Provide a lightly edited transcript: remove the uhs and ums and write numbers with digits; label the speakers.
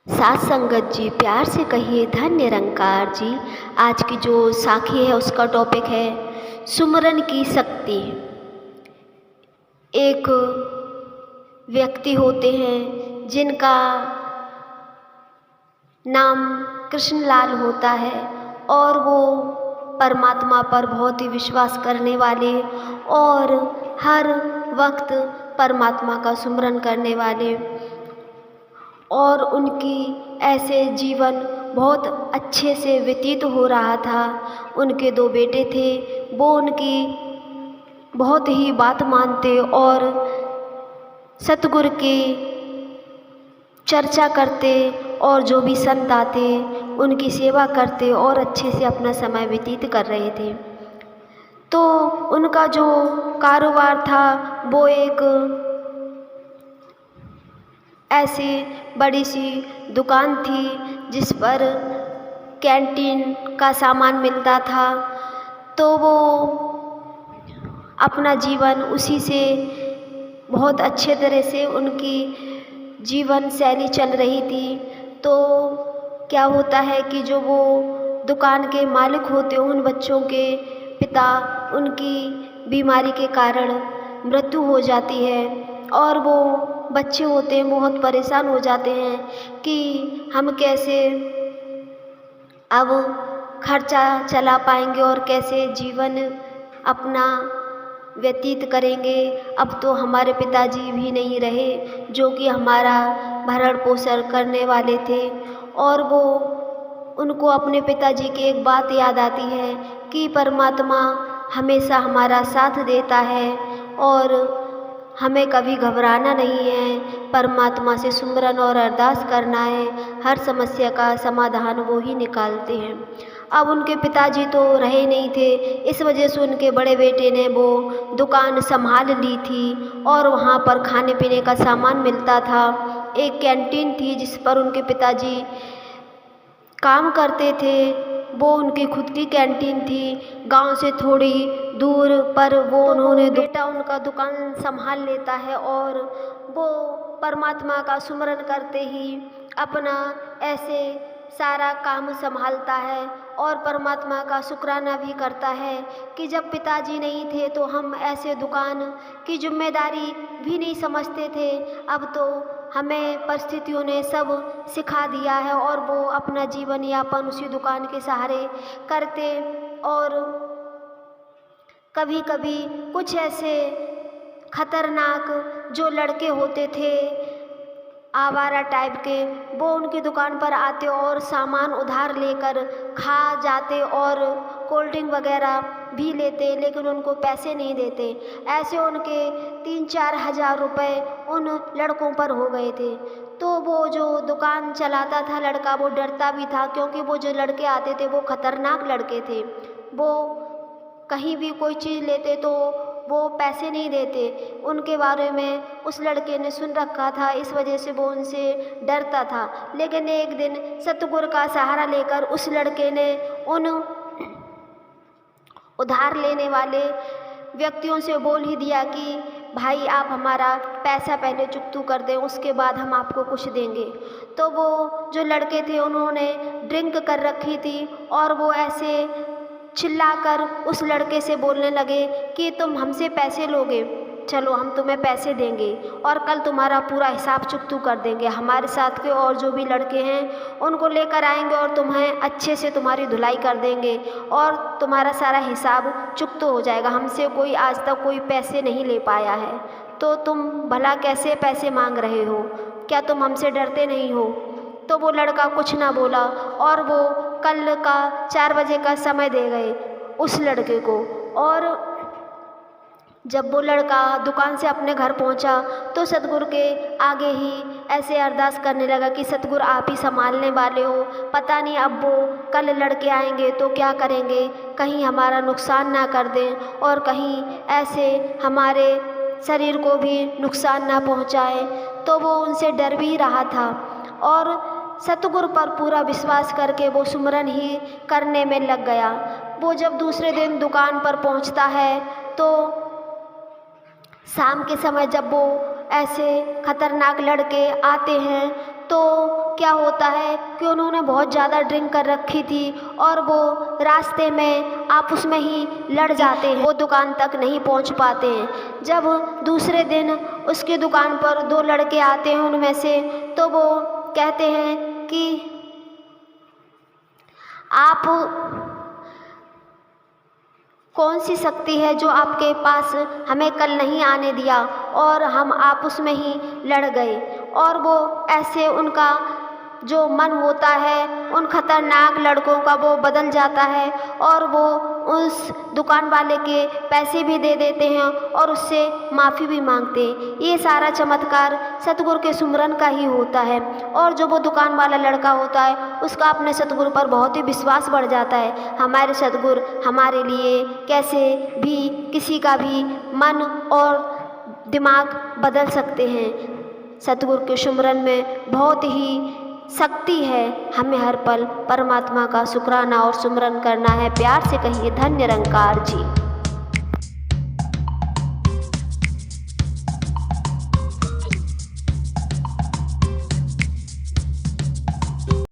Speaker 1: साथ संगत जी, प्यार से कहिए धन्य निरंकार जी। आज की जो साखी है उसका टॉपिक है सुमरन की शक्ति। एक व्यक्ति होते हैं जिनका नाम कृष्णलाल होता है और वो परमात्मा पर बहुत ही विश्वास करने वाले और हर वक्त परमात्मा का सुमरन करने वाले, और उनकी ऐसे जीवन बहुत अच्छे से व्यतीत हो रहा था। उनके 2 बेटे थे, वो उनकी बहुत ही बात मानते और सतगुरु की चर्चा करते और जो भी संत आते उनकी सेवा करते और अच्छे से अपना समय व्यतीत कर रहे थे। तो उनका जो कारोबार था वो एक ऐसी बड़ी सी दुकान थी जिस पर कैंटीन का सामान मिलता था। तो वो अपना जीवन उसी से बहुत अच्छे तरह से उनकी जीवन शैली चल रही थी। तो क्या होता है कि जो वो दुकान के मालिक होते उन बच्चों के पिता उनकी बीमारी के कारण मृत्यु हो जाती है और वो बच्चे होते हैं बहुत परेशान हो जाते हैं कि हम कैसे अब खर्चा चला पाएंगे और कैसे जीवन अपना व्यतीत करेंगे। अब तो हमारे पिताजी भी नहीं रहे जो कि हमारा भरण पोषण करने वाले थे, और वो उनको अपने पिताजी की एक बात याद आती है कि परमात्मा हमेशा हमारा साथ देता है और हमें कभी घबराना नहीं है, परमात्मा से सुमरन और अरदास करना है, हर समस्या का समाधान वो ही निकालते हैं। अब उनके पिताजी तो रहे नहीं थे, इस वजह से उनके बड़े बेटे ने वो दुकान संभाल ली थी और वहाँ पर खाने पीने का सामान मिलता था। एक कैंटीन थी जिस पर उनके पिताजी काम करते थे, वो उनकी खुद की कैंटीन थी। गांव से थोड़ी दूर पर वो उन्होंने बेटा उनका दुकान संभाल लेता है और वो परमात्मा का सुमरन करते ही अपना ऐसे सारा काम संभालता है और परमात्मा का शुक्राना भी करता है कि जब पिताजी नहीं थे तो हम ऐसे दुकान की जिम्मेदारी भी नहीं समझते थे, अब तो हमें परिस्थितियों ने सब सिखा दिया है और वो अपना जीवन यापन उसी दुकान के सहारे करते। और कभी कभी कुछ ऐसे खतरनाक जो लड़के होते थे आवारा टाइप के, वो उनकी दुकान पर आते और सामान उधार लेकर खा जाते और कोल्ड ड्रिंक वगैरह भी लेते, लेकिन उनको पैसे नहीं देते। ऐसे उनके 3-4 हज़ार रुपये उन लड़कों पर हो गए थे। तो वो जो दुकान चलाता था लड़का वो डरता भी था, क्योंकि वो जो लड़के आते थे वो खतरनाक लड़के थे। वो कहीं भी कोई चीज़ लेते तो वो पैसे नहीं देते। उनके बारे में उस लड़के ने सुन रखा था, इस वजह से वो उनसे डरता था। लेकिन एक दिन सतगुरु का सहारा लेकर उस लड़के ने उन उधार लेने वाले व्यक्तियों से बोल ही दिया कि भाई आप हमारा पैसा पहले चुकता कर दें, उसके बाद हम आपको कुछ देंगे। तो वो जो लड़के थे उन्होंने ड्रिंक कर रखी थी और वो ऐसे चिल्लाकर उस लड़के से बोलने लगे कि तुम हमसे पैसे लोगे, चलो हम तुम्हें पैसे देंगे और कल तुम्हारा पूरा हिसाब चुकता कर देंगे। हमारे साथ के और जो भी लड़के हैं उनको लेकर आएंगे और तुम्हें अच्छे से तुम्हारी धुलाई कर देंगे और तुम्हारा सारा हिसाब चुकता हो जाएगा। हमसे कोई आज तक कोई पैसे नहीं ले पाया है, तो तुम भला कैसे पैसे मांग रहे हो? क्या तुम हमसे डरते नहीं हो? तो वो लड़का कुछ ना बोला और वो कल का 4 बजे का समय दे गए उस लड़के को। और जब वो लड़का दुकान से अपने घर पहुंचा तो सतगुरु के आगे ही ऐसे अरदास करने लगा कि सतगुरु आप ही संभालने वाले हो, पता नहीं अब वो कल लड़के आएंगे तो क्या करेंगे, कहीं हमारा नुकसान ना कर दें और कहीं ऐसे हमारे शरीर को भी नुकसान ना पहुंचाए। तो वो उनसे डर भी रहा था और सतगुरु पर पूरा विश्वास करके वो सुमरन ही करने में लग गया। वो जब दूसरे दिन दुकान पर पहुंचता है तो शाम के समय जब वो ऐसे खतरनाक लड़के आते हैं तो क्या होता है कि उन्होंने बहुत ज़्यादा ड्रिंक कर रखी थी और वो रास्ते में आपस में ही लड़ जाते हैं, वो दुकान तक नहीं पहुंच पाते हैं। जब दूसरे दिन उसकी दुकान पर 2 लड़के आते हैं उनमें से, तो वो कहते हैं कि आप कौन सी शक्ति है जो आपके पास हमें कल नहीं आने दिया और हम आपस में ही लड़ गए। और वो ऐसे उनका जो मन होता है उन खतरनाक लड़कों का वो बदल जाता है और वो उस दुकान वाले के पैसे भी दे देते हैं और उससे माफ़ी भी मांगते हैं। ये सारा चमत्कार सतगुरु के सुमरन का ही होता है। और जो वो दुकान वाला लड़का होता है उसका अपने सतगुरु पर बहुत ही विश्वास बढ़ जाता है। हमारे सतगुरु हमारे लिए कैसे भी किसी का भी मन और दिमाग बदल सकते हैं। सतगुरु के सुमरन में बहुत ही शक्ति है। हमें हर पल परमात्मा का शुक्राना और सुमरन करना है। प्यार से कहिए धन्य निरंकार जी।